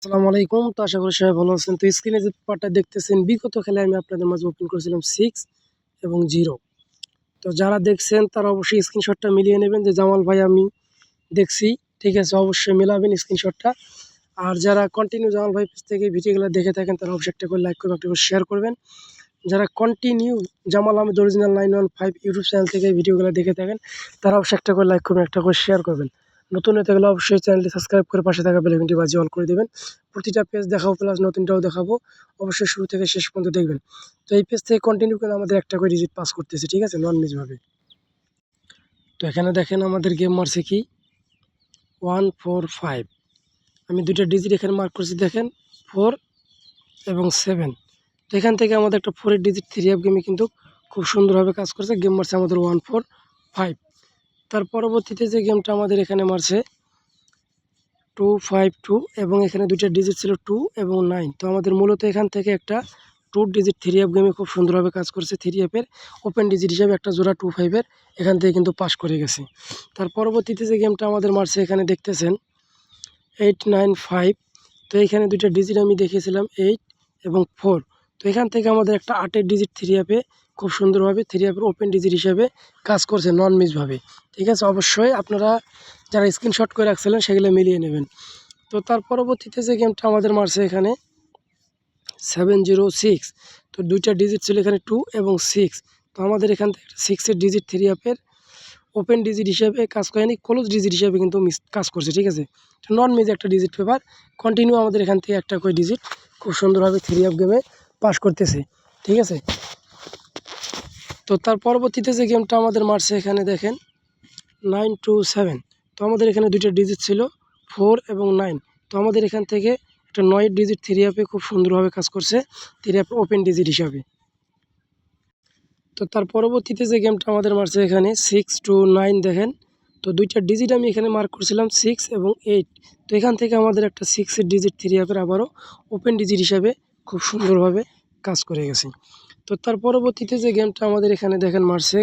আসসালামু আলাইকুম। তো আশা করি সবাই ভালো আছেন। তো স্ক্রিনে যে পেপারটা দেখতেছেন বিগত খেলায় আমি আপনাদের মাঝে ওপেন করেছিলাম 6 এবং 0। তো যারা দেখছেন তারা অবশ্যই স্ক্রিনশটটা মিলিয়ে নেবেন যে জামাল ভাই আমি দেখছি, ঠিক আছে? অবশ্যই মেলাবেন স্ক্রিনশটটা। আর যারা কন্টিনিউ জামাল ভাই পেজ থেকে ভিডিওগুলো দেখে থাকেন তারা অবশ্যই একটা করে লাইক করবেন, একটা করে শেয়ার করবেন। যারা continue Jamal Ahmed original 915 YouTube channel থেকে ভিডিওগুলো দেখে থাকেন তারা অবশ্যই একটা করে লাইক করবেন, একটা করে শেয়ার করবেন। নতুন হতে গেলে অবশ্যই চ্যানেলটি সাবস্ক্রাইব করে পাশে থাকা বেল আইকনটি বাজিয়ে অল করে দেবেন। প্রতিটা পেজ দেখাবো প্লাস নতুনটাও দেখাবো। অবশ্যই শুরু থেকে শেষ পর্যন্ত দেখবেন। তো এই পেজ থেকে কন্টিনিউ করে আমাদের একটা করে ডিজিট পাস করতেছে, ঠিক আছে? নন মিসভাবে। তো এখানে দেখেন আমাদের গেম মারছে কি 145। আমি দুইটা ডিজিট এখানে মার্ক করছি, দেখেন 4 এবং 7। তো এখান থেকে আমাদের একটা 4-এর ডিজিট 3 অ্যাপ গেমে কিন্তু খুব সুন্দরভাবে কাজ করছে। গেম মারছে আমাদের 145। তার পরবর্তীতে যে গেমটা আমাদের এখানে মারছে 252 এবং এখানে দুইটা ডিজিট ছিল 2 এবং 9। তো আমাদের মূলত এখান থেকে একটা 2 ডিজিট 3 অ্যাপ গেমে খুব সুন্দরভাবে কাজ করছে। 3 অ্যাপের ওপেন ডিজিট হিসাবে একটা জোড়া 25-এর এখান থেকে কিন্তু পাস করে গেছে। তার পরবর্তীতে যে গেমটা আমাদের মারছে এখানে দেখতেছেন 895। তো এখানে দুইটা ডিজিট আমি দেখিয়েছিলাম 8 এবং 4। তো এখান থেকে আমাদের একটা 8-এর ডিজিট 3 অ্যাপে খুব সুন্দরভাবে 3 অ্যাপের ওপেন ডিজিট হিসাবে কাজ করছে নন মিসভাবে, ঠিক আছে? অবশ্যই আপনারা যারা স্ক্রিনশট করে রাখছিলেন সেগুলো মিলিয়ে নেবেন। তো তার পরবর্তীতে যে গেমটা আমাদের মারছে এখানে 706। তো দুইটা ডিজিট ছিল এখানে 2 এবং 6। তো আমাদের এখান থেকে 6-এর ডিজিট 3 অ্যাপের ওপেন ডিজিট হিসেবে কাজ করেনি, ক্লোজ ডিজিট হিসেবে কিন্তু কাজ করছে, ঠিক আছে? নন মিস একটা ডিজিট পেপার কন্টিনিউ আমাদের এখান থেকে একটা করে ডিজিট খুব সুন্দরভাবে 3 অ্যাপ গেমে পাস করতেছে, ঠিক আছে? তো তার পরবর্তীতে যে গেমটা আমাদের মারছে এখানে দেখেন 927। তো আমাদের এখানে দুইটা ডিজিট ছিল 4 এবং 9। তো আমাদের এখান থেকে একটা 9 ডিজিট 3 অ্যাপে খুব সুন্দরভাবে কাজ করছে 3 অ্যাপ ওপেন ডিজিট হিসাবে। তো তার পরবর্তীতে যে গেমটা আমাদের মারছে এখানে 629 দেখেন। তো দুইটা ডিজিট আমি এখানে মার্ক করছিলাম 6 এবং 8। তো এখান থেকে আমাদের একটা 6-এর ডিজিট 3 অ্যাপের আবারও ওপেন ডিজিট হিসাবে খুব সুন্দরভাবে কাজ করে গেছে। তো তার পরবর্তীতে যে গেমটা আমাদের এখানে দেখেন মারছে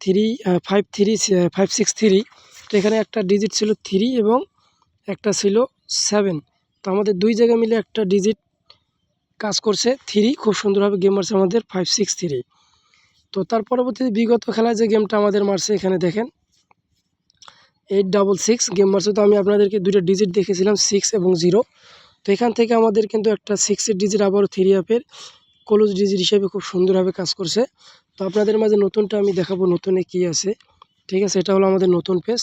563। তো এখানে একটা ডিজিট ছিল 3 এবং একটা ছিল 7। তো আমাদের দুই জায়গা মিলে একটা ডিজিট কাজ করছে 3, খুব সুন্দরভাবে গেম মারছে আমাদের 563। তো তার পরবর্তীতে বিগত খেলায় যে গেমটা আমাদের মারছে এখানে দেখেন 866 গেম মারছে। তো আমি আপনাদেরকে দুইটা ডিজিট দেখেছিলাম 6 এবং 0। তো এখান থেকে আমাদের কিন্তু একটা 6-এর ডিজিট আবারও 3 অ্যাপের ক্লোজ ডিজিট হিসেবে খুব সুন্দরভাবে কাজ করছে। তো আপনাদের মাঝে নতুনটা আমি দেখাবো নতুনে কি আছে, ঠিক আছে? এটা হলো আমাদের নতুন পেজ।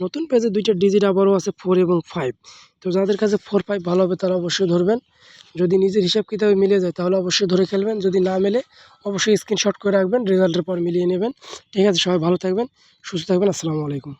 নতুন পেজে দুইটা ডিজিট আবারও আছে 4 এবং 5। তো যাদের কাছে 4-5 ভালো হবে তারা অবশ্যই ধরবেন। যদি নিজের হিসাব কিতাবে মিলে যায় তাহলে অবশ্যই ধরে খেলবেন। যদি না মেলে অবশ্যই স্ক্রিনশট করে রাখবেন, রেজাল্টের পর মিলিয়ে নেবেন, ঠিক আছে? সবাই ভালো থাকবেন, সুস্থ থাকবেন। আসসালামু আলাইকুম।